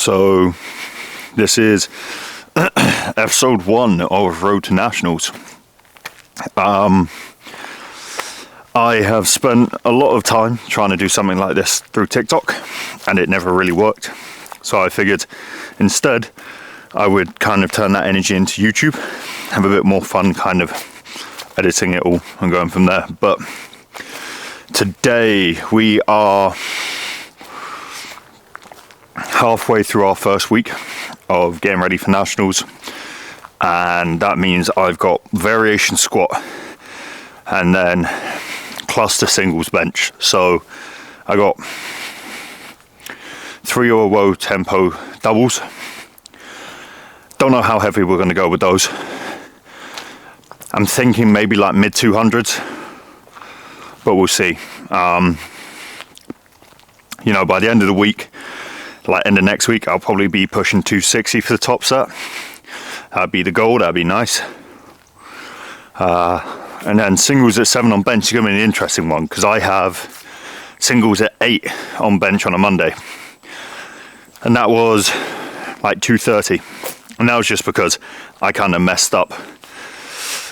So this is episode 1 of Road to Nationals. I have spent a lot of time trying to do something like this through TikTok, and it never really worked. So I figured instead I would kind of turn that energy into YouTube, have a bit more fun kind of editing it all and going from there. But today we are halfway through our first week of getting ready for Nationals, and that means I've got variation squat and then cluster singles bench. So I got 3 row tempo doubles. Don't know how heavy we're going to go with those. I'm thinking maybe like mid 200s, but we'll see. By the end of the week, like end of next week, I'll probably be pushing 260 for the top set. That'd be the goal. That'd be nice. And then singles at 7 on bench is going to be an interesting one, because I have singles at 8 on bench on a Monday, and that was like 230, and that was just because I kind of messed up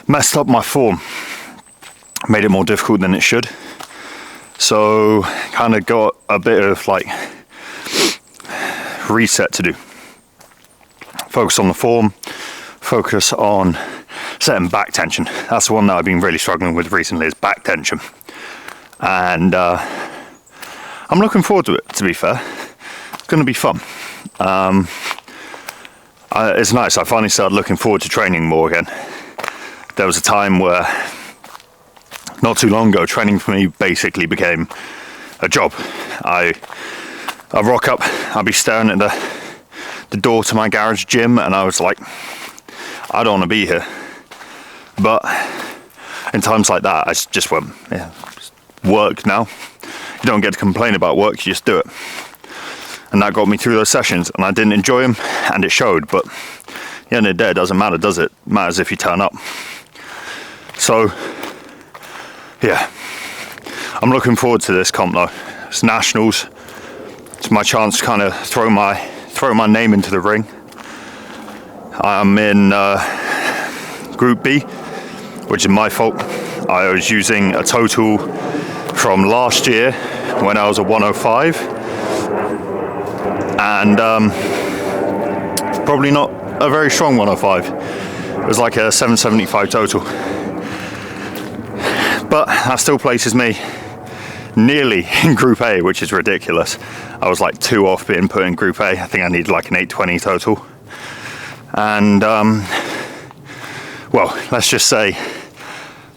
my form, made it more difficult than it should. So kind of got a bit of like reset to do. Focus on the form, focus on setting back tension. That's the one that I've been really struggling with recently, is back tension. And I'm looking forward to it, to be fair. It's going to be fun. It's nice. I finally started looking forward to training more again. There was a time where, not too long ago, training for me basically became a job. I rock up, I'd be staring at the door to my garage gym, and I was like, I don't want to be here. But in times like that, I just went, yeah, work now. You don't get to complain about work, you just do it. And that got me through those sessions, and I didn't enjoy them, and it showed. But at the end of the day, it doesn't matter, does it? It matters if you turn up. So, yeah, I'm looking forward to this comp though. It's Nationals. It's my chance to kind of throw my name into the ring. I'm in Group B, which is my fault. I was using a total from last year when I was a 105, and probably not a very strong 105. It was like a 775 total, but that still places me nearly in Group A, which is ridiculous. I was like 2 off being put in Group A. I think I need like an 820 total. And well, let's just say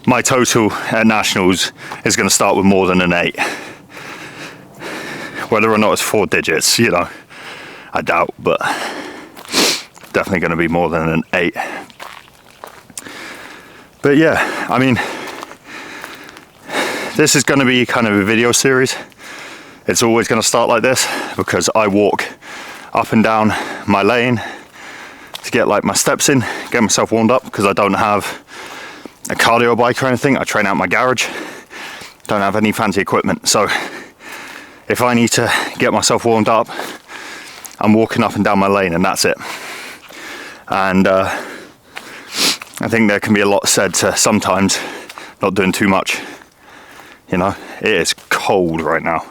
my total at Nationals is going to start with more than an 8. Whether or not it's 4 digits, I doubt, but definitely going to be more than an 8. But yeah, I mean, this is going to be kind of a video series. It's always going to start like this, because I walk up and down my lane to get like my steps in, get myself warmed up, because I don't have a cardio bike or anything. I train out my garage, don't have any fancy equipment. So if I need to get myself warmed up, I'm walking up and down my lane, and that's it. And I think there can be a lot said to sometimes not doing too much. It is cold right now,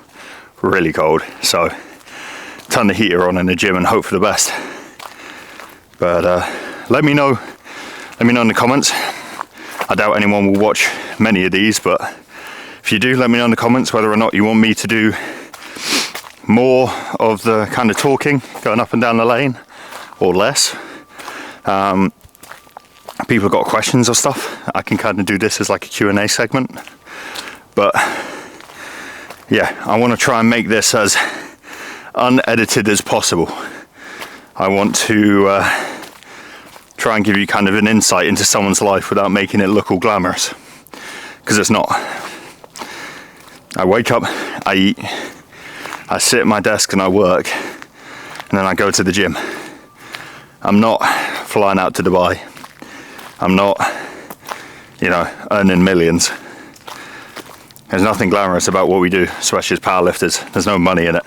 really cold. So turn the heater on in the gym and hope for the best. But let me know in the comments. I doubt anyone will watch many of these, but if you do, let me know in the comments whether or not you want me to do more of the kind of talking, going up and down the lane, or less. People have got questions or stuff, I can kind of do this as like a Q&A segment. But yeah, I want to try and make this as unedited as possible. I want to try and give you kind of an insight into someone's life without making it look all glamorous, because it's not. I wake up, I eat, I sit at my desk and I work, and then I go to the gym. I'm not flying out to Dubai. I'm not, earning millions. There's nothing glamorous about what we do, especially as powerlifters. There's no money in it.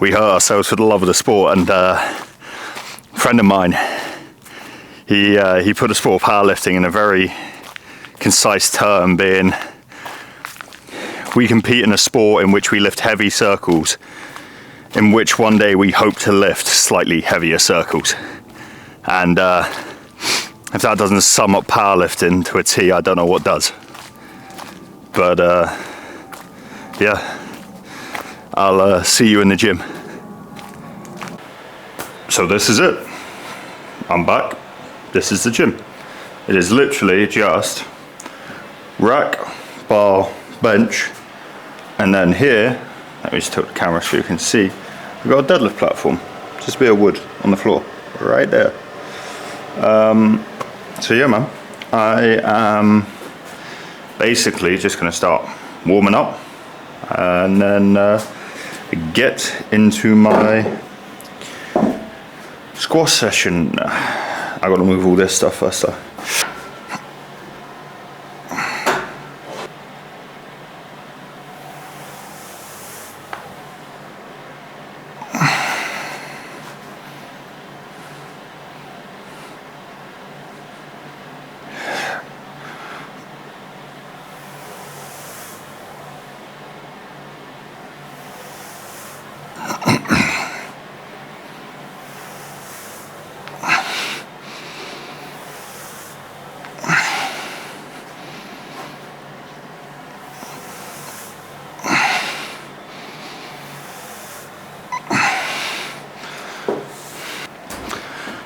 we hurt ourselves for the love of the sport. And a friend of mine, he put the sport of powerlifting in a very concise term, being we compete in a sport in which we lift heavy circles, in which one day we hope to lift slightly heavier circles. And if that doesn't sum up powerlifting to a T, I don't know what does. But yeah, I'll see you in the gym. So this is it. I'm back. This is the gym. It is literally just rack, bar, bench, and then here, let me just tilt the camera so you can see, we've got a deadlift platform. Just a bit of wood on the floor, right there. So yeah, man, I am basically just gonna start warming up and then get into my squash session. I gotta move all this stuff first though.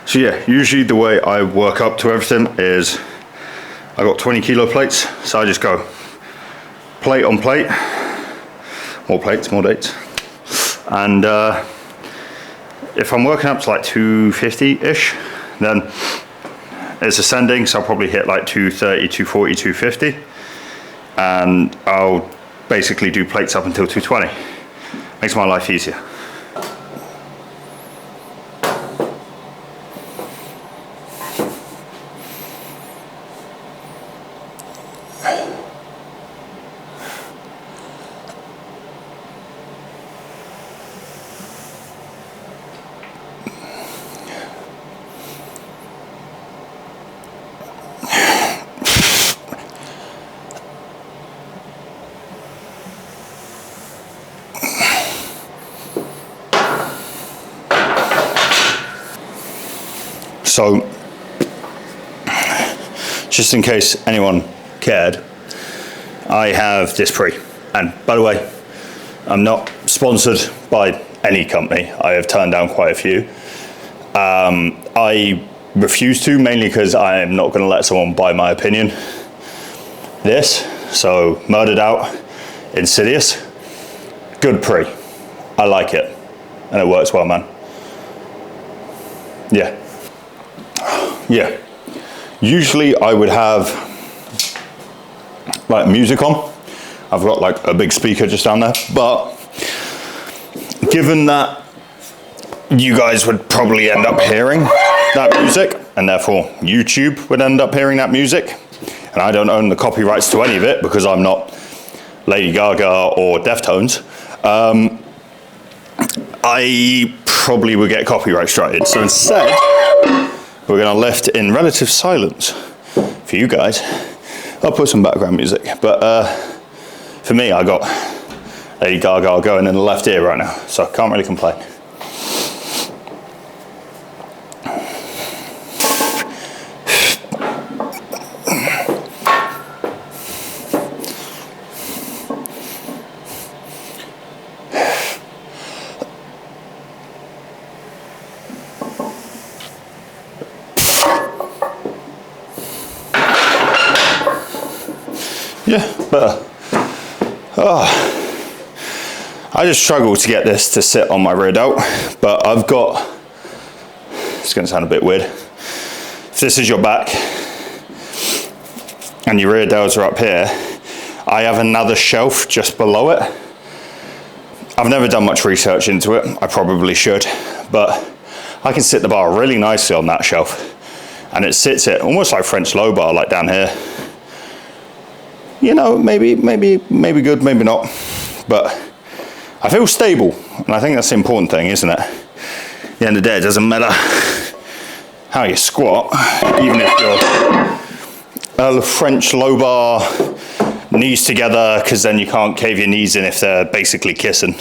So yeah, usually the way I work up to everything is I got 20 kilo plates, so I just go plate on plate, more plates, more dates. And if I'm working up to like 250-ish, then it's ascending, so I'll probably hit like 230, 240, 250. And I'll basically do plates up until 220. Makes my life easier. So, just in case anyone cared, I have this pre. And by the way, I'm not sponsored by any company. I have turned down quite a few. I refuse to, mainly because I am not going to let someone buy my opinion. This, so Murdered Out, Insidious, good pre. I like it, and it works well, man. Yeah. Yeah, usually I would have like music on. I've got like a big speaker just down there, but given that you guys would probably end up hearing that music, and therefore YouTube would end up hearing that music, and I don't own the copyrights to any of it because I'm not Lady Gaga or Deftones, I probably would get copyright striked. So instead, we're gonna lift in relative silence for you guys. I'll put some background music, but for me, I got Lady Gaga going in the left ear right now, so I can't really complain. Yeah, better. I just struggle to get this to sit on my rear delt, but I've got, it's going to sound a bit weird, if this is your back and your rear delts are up here, I have another shelf just below it. I've never done much research into it, I probably should, but I can sit the bar really nicely on that shelf, and it sits it almost like French low bar, like down here. You know, maybe good, maybe not, but I feel stable, and I think that's the important thing, isn't it? At the end of the day, it doesn't matter how you squat, even if you're a French low bar, knees together, because then you can't cave your knees in if they're basically kissing.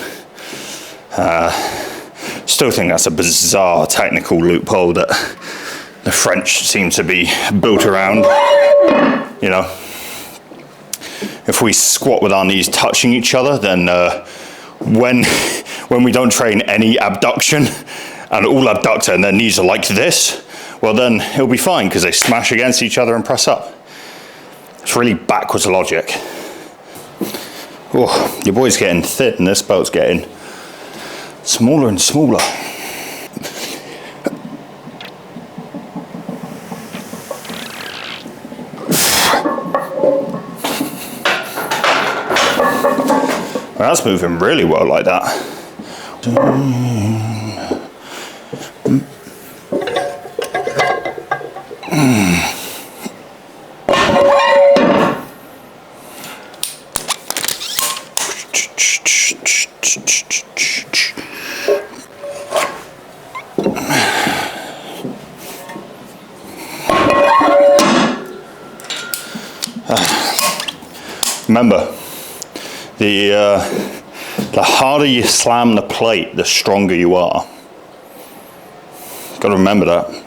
Still think that's a bizarre technical loophole that the French seem to be built around. You know, if we squat with our knees touching each other, then when we don't train any abduction and all abductor and their knees are like this, well then it'll be fine because they smash against each other and press up. It's really backwards logic. Oh, your boy's getting thin and this belt's getting smaller and smaller. Well, that's moving really well like that. Remember, the harder you slam the plate, the stronger you are. Got to remember that.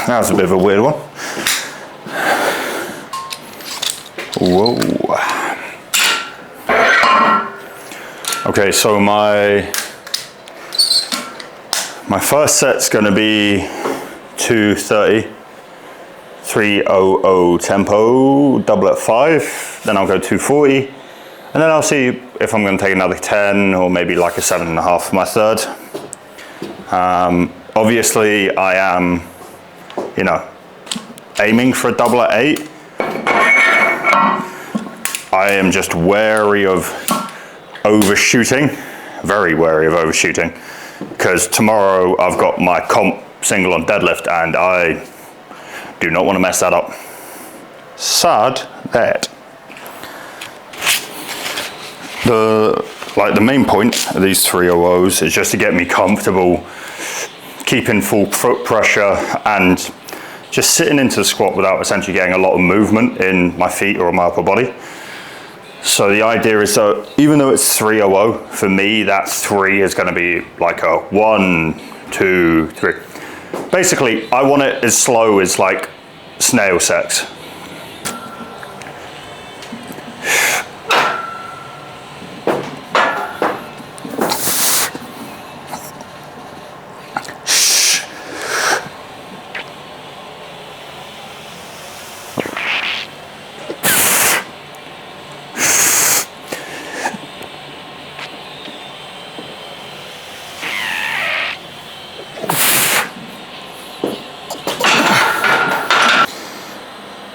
That was a bit of a weird one. Whoa. Okay, so my first set's going to be 230, 300 tempo, double at 5. Then I'll go 240, and then I'll see if I'm going to take another 10 or maybe like a 7.5 for my third. Obviously, I am, you know, aiming for a double at 8. I am just wary of overshooting, very wary of overshooting, because tomorrow I've got my comp single on deadlift and I do not want to mess that up. Sad that. The main point of these 300s is just to get me comfortable, keeping full foot pressure and just sitting into the squat without essentially getting a lot of movement in my feet or my upper body. So the idea is that even though it's 300, for me that 3 is going to be like a 1, 2, 3. Basically, I want it as slow as like snail sex.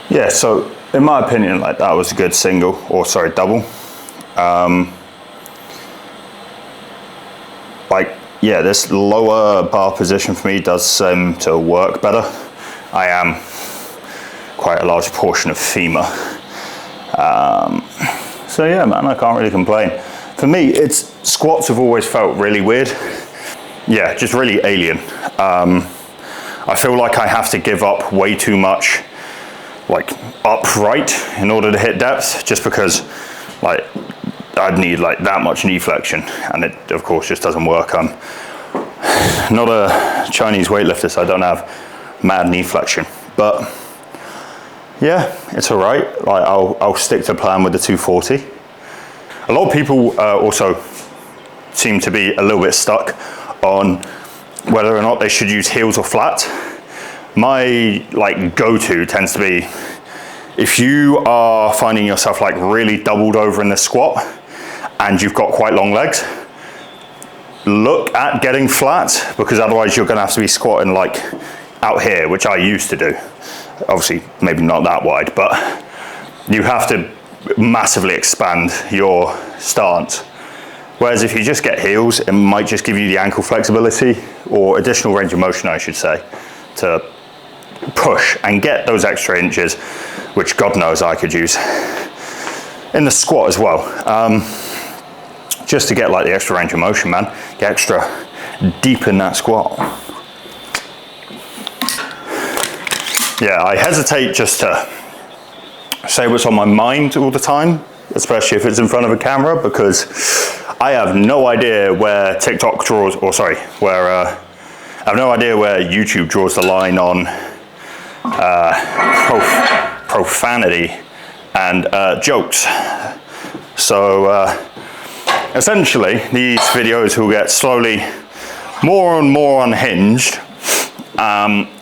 Yeah, so in my opinion, like that was a good single, or sorry, double. Like, yeah, this lower bar position for me does seem to work better. I am quite a large portion of femur. So yeah, man, I can't really complain. For me, squats have always felt really weird. Yeah, just really alien. I feel like I have to give up way too much like upright in order to hit depth, just because like I'd need like that much knee flexion, and it of course just doesn't work. I'm not a Chinese weightlifter, so I don't have mad knee flexion, but yeah, it's all right. Like I'll stick to plan with the 240. A lot of people also seem to be a little bit stuck on whether or not they should use heels or flat. My like go-to tends to be, if you are finding yourself like really doubled over in the squat and you've got quite long legs, look at getting flat, because otherwise you're gonna have to be squatting like out here, which I used to do. Obviously, maybe not that wide, but you have to massively expand your stance. Whereas if you just get heels, it might just give you the ankle flexibility, or additional range of motion, I should say, to push and get those extra inches, which God knows I could use in the squat as well. Just to get like the extra range of motion, man. Get extra deep in that squat. Yeah, I hesitate just to say what's on my mind all the time, especially if it's in front of a camera, because I have no idea where TikTok draws, or sorry, I have no idea where YouTube draws the line on profanity and jokes. So essentially, these videos will get slowly more and more unhinged.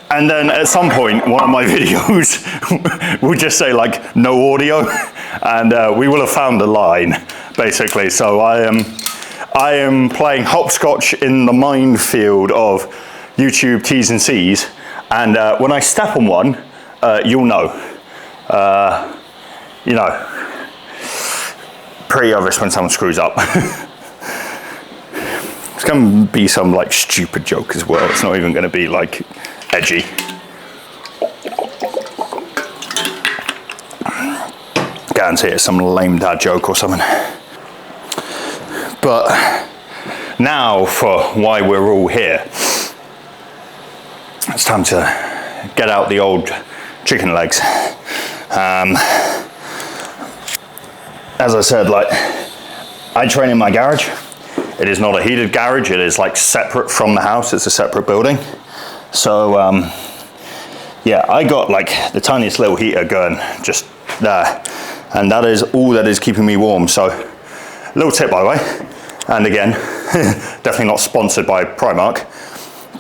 And then at some point, one of my videos will just say like, no audio, and we will have found a line, basically. So I am playing hopscotch in the minefield of YouTube T's and C's, and when I step on one, you'll know. You know, pretty obvious when someone screws up. It's gonna be some like stupid joke as well. It's not even gonna be like edgy. Guarantee it's some lame dad joke or something. But now for why we're all here. It's time to get out the old chicken legs. As I said, like, I train in my garage. It is not a heated garage. It is like separate from the house. It's a separate building. So yeah, I got like the tiniest little heater going just there, and that is all that is keeping me warm. So little tip, by the way, and again, definitely not sponsored by Primark.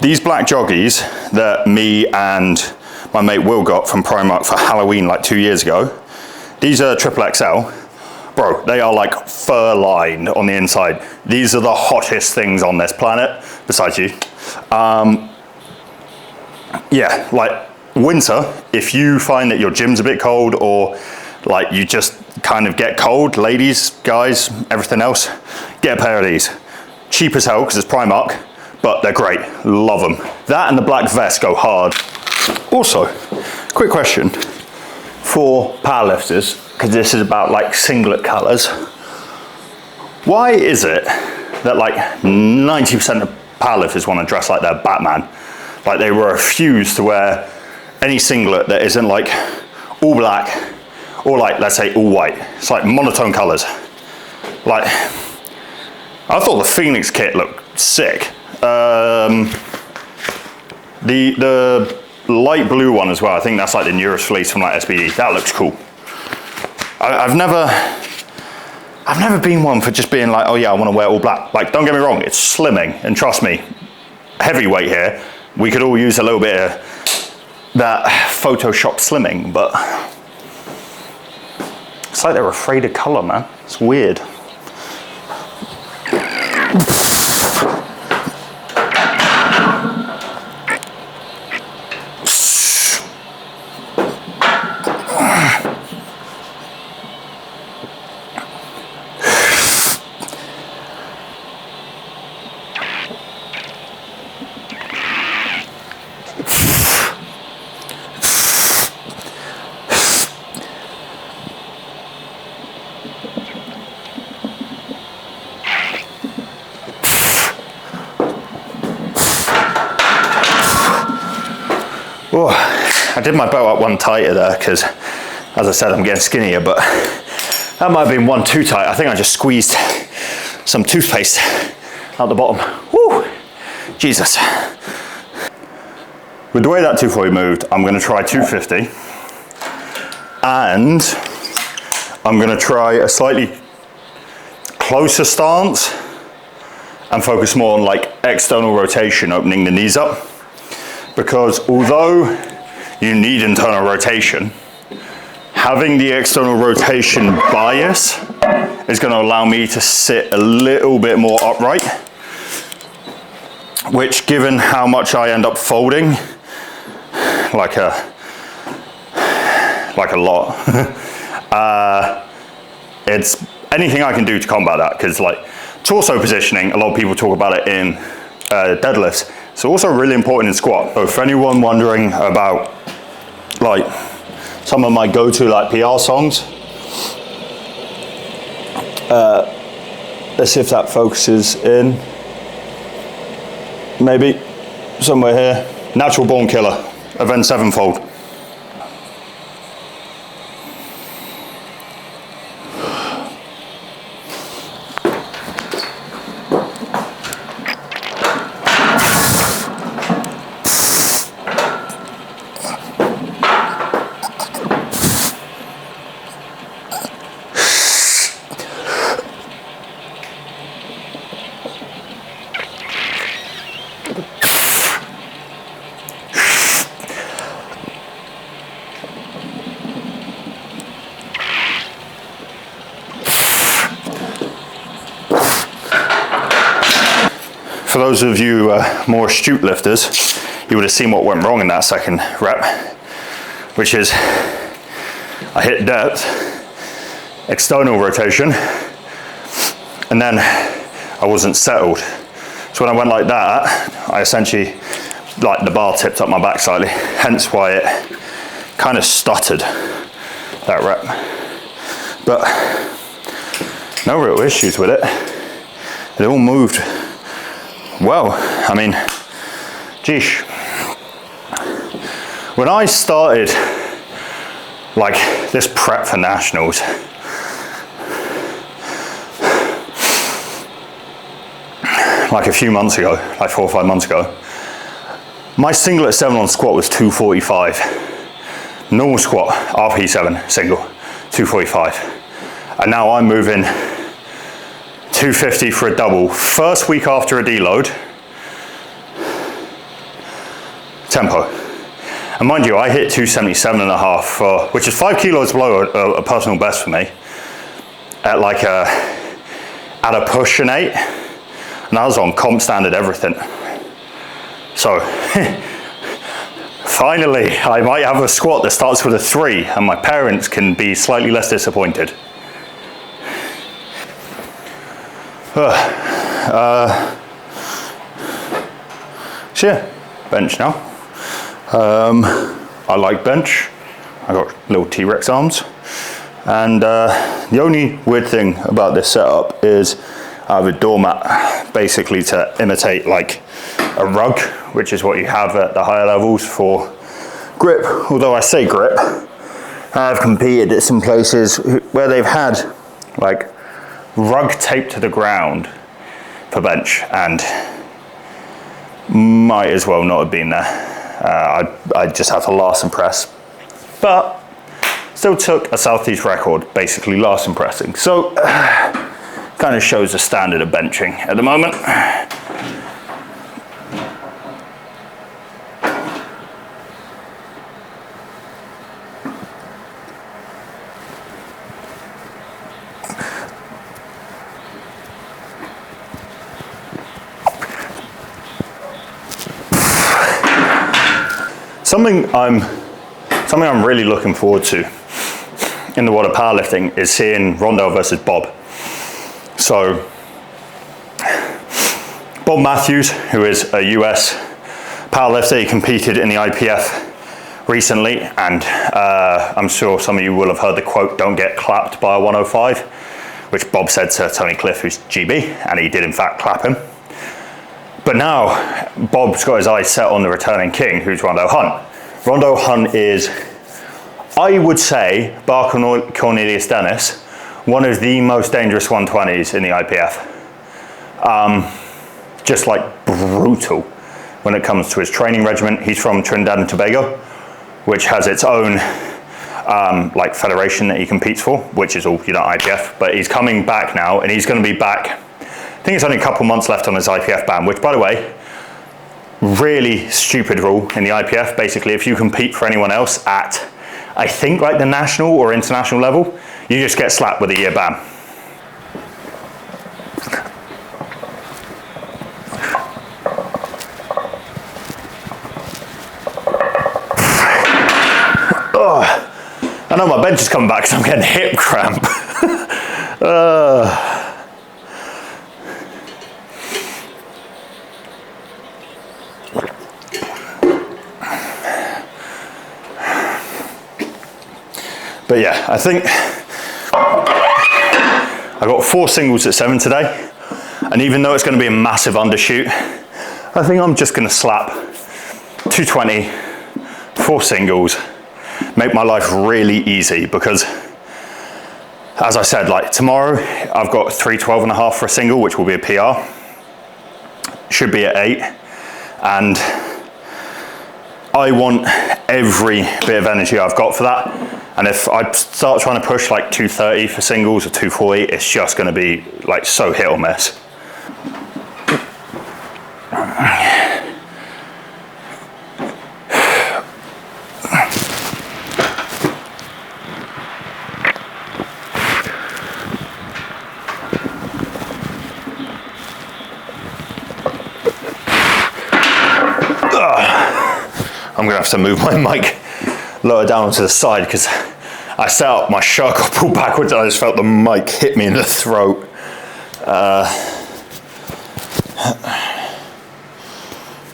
These black joggies that me and my mate Will got from Primark for Halloween like 2 years ago, these are triple XL. Bro, they are like fur lined on the inside. These are the hottest things on this planet, besides you. Yeah, like winter, if you find that your gym's a bit cold, or like you just kind of get cold, ladies, guys, everything else, get a pair of these. Cheap as hell because it's Primark, but they're great, love them. That and the black vest go hard. Also, quick question for powerlifters, because this is about like singlet colors. Why is it that like 90% of powerlifters want to dress like they're Batman? Like they refuse to wear any singlet that isn't like all black or like, let's say, all white. It's like monotone colors. Like, I thought the Phoenix kit looked sick. The light blue one as well, I think that's like the Neurus fleece from like SBD. That looks cool. I've never been one for just being like, oh yeah, I want to wear all black. Like, don't get me wrong, it's slimming, and trust me, heavyweight here, we could all use a little bit of that Photoshop slimming, but it's like they're afraid of color, man. It's weird. Oh, I did my belt up one tighter there because, as I said, I'm getting skinnier, but that might have been one too tight. I think I just squeezed some toothpaste out the bottom. Woo! Jesus. With the way that 240 moved, I'm going to try 250, and I'm going to try a slightly closer stance and focus more on like external rotation, opening the knees up. Because although you need internal rotation, having the external rotation bias is going to allow me to sit a little bit more upright. which, given how much I end up folding, like a lot, it's anything I can do to combat that, because like torso positioning, a lot of people talk about it in deadlifts. It's also really important in squat. So for anyone wondering about like some of my go-to like PR songs, let's see if that focuses in. Maybe somewhere here. Natural Born Killer, Event Sevenfold. For those of you more astute lifters, you would have seen what went wrong in that second rep, which is I hit depth, external rotation, and then I wasn't settled. So when I went like that, I essentially, like the bar tipped up my back slightly, hence why it kind of stuttered, that rep. But no real issues with it. It all moved well. I mean, geesh. When I started like this prep for nationals, like a few months ago, like 4 or 5 months ago, my single at 7 on squat was 245. Normal squat, RP7 single, 245. And now I'm moving 250 for a double. First week after a deload, tempo. And mind you, I hit 277 and a half, for, which is 5 kilos below a personal best for me, at like at a push and 8. And I was on comp standard everything. So finally, I might have a squat that starts with a 3 and my parents can be slightly less disappointed. So yeah, bench now. I like bench. I got little T-Rex arms. And the only weird thing about this setup is I have a doormat basically to imitate like a rug, which is what you have at the higher levels for grip. Although I say grip, I've competed at some places where they've had like rug taped to the ground for bench and might as well not have been there. I just had to last and press, but still took a Southeast record, basically last and pressing. So kind of shows the standard of benching at the moment. Something I'm really looking forward to in the world of powerlifting is seeing Rondell versus Bob. So Bob Matthews, who is a US powerlifter, he competed in the IPF recently, and I'm sure some of you will have heard the quote, "Don't get clapped by a 105," which Bob said to Tony Cliff, who's GB, and he did in fact clap him. But now Bob's got his eyes set on the returning king, who's Rondell Hunt. Rondell Hunt is, I would say, bar Cornelius Dennis, one of the most dangerous 120s in the IPF. Just like brutal when it comes to his training regimen. He's from Trinidad and Tobago, which has its own like federation that he competes for, which is all, you know, IPF. But he's coming back now, and he's going to be back. I think it's only a couple months left on his IPF ban, which, by the way, really stupid rule in the IPF. Basically, if you compete for anyone else at, I think, like the national or international level, you just get slapped with a year ban. I know my bench is coming back because I'm getting hip cramp. But yeah, I think I got 4 singles at 7 today. And even though it's going to be a massive undershoot, I think I'm just going to slap 220, 4 singles, make my life really easy, because as I said, like tomorrow I've got 312.5 for a single, which will be a PR. Should be at 8. And I want every bit of energy I've got for that. And if I start trying to push like 230 for singles or 240, it's just going to be like so hit or miss. I'm gonna have to move my mic lower down onto the side because I set up, my shirt got pulled backwards and I just felt the mic hit me in the throat.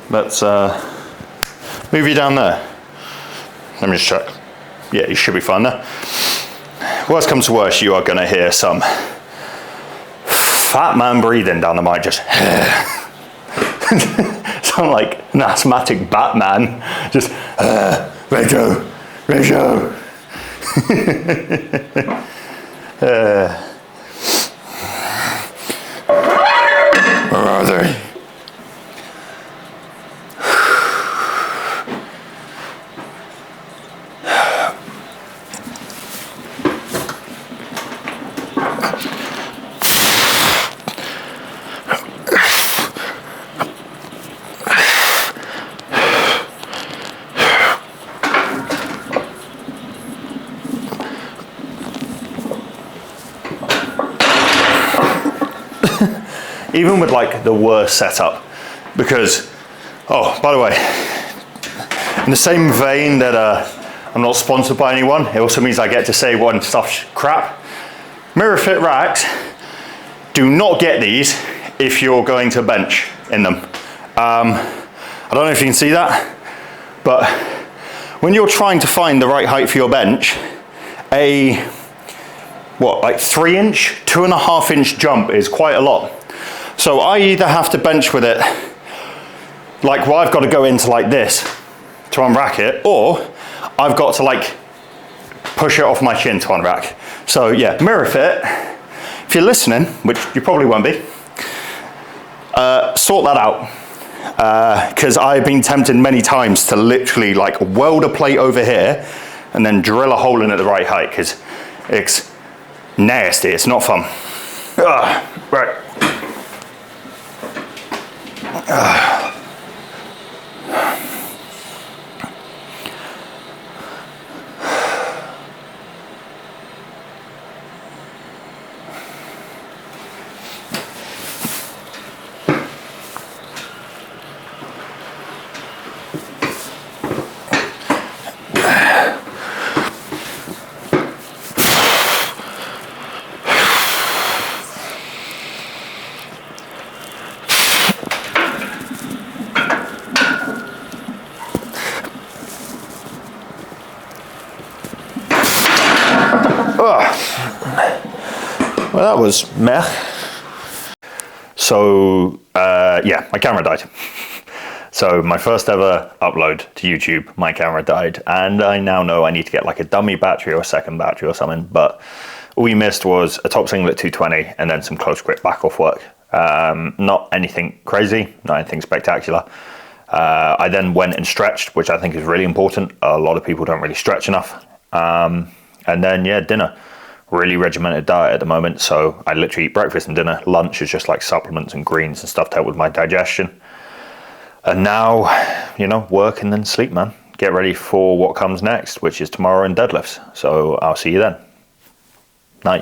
Let's move you down there. Let me just check. Yeah, you should be fine there. Worst comes to worst, you are gonna hear some fat man breathing down the mic, just sound like an asthmatic Batman, just Rachel. Where are they? Even with like the worst setup, because, oh, by the way, in the same vein that I'm not sponsored by anyone, it also means I get to say when stuff's crap. Mirror fit racks, do not get these if you're going to bench in them. I don't know if you can see that, but when you're trying to find the right height for your bench, a, like 3 inch, 2.5 inch jump is quite a lot. So I either have to bench with it, like, well, I've got to go into like this to unrack it, or I've got to like push it off my chin to unrack. So yeah, mirror fit, if you're listening, which you probably won't be, sort that out. Because I've been tempted many times to literally like weld a plate over here and then drill a hole in at the right height, because it's nasty, it's not fun. Right. Well, that was meh. So yeah, my camera died. So my first ever upload to YouTube, my camera died, and I now know I need to get like a dummy battery or a second battery or something, but all you missed was a top singlet 220 and then some close grip back off work. Not anything crazy, not anything spectacular. I then went and stretched, which I think is really important. A lot of people don't really stretch enough. And then yeah, dinner. Really regimented diet at the moment, so I literally eat breakfast and dinner. Lunch is just like supplements and greens and stuff to help with my digestion. And now, you know, work and then sleep, man. Get ready for what comes next, which is tomorrow and deadlifts. So I'll see you then. Night.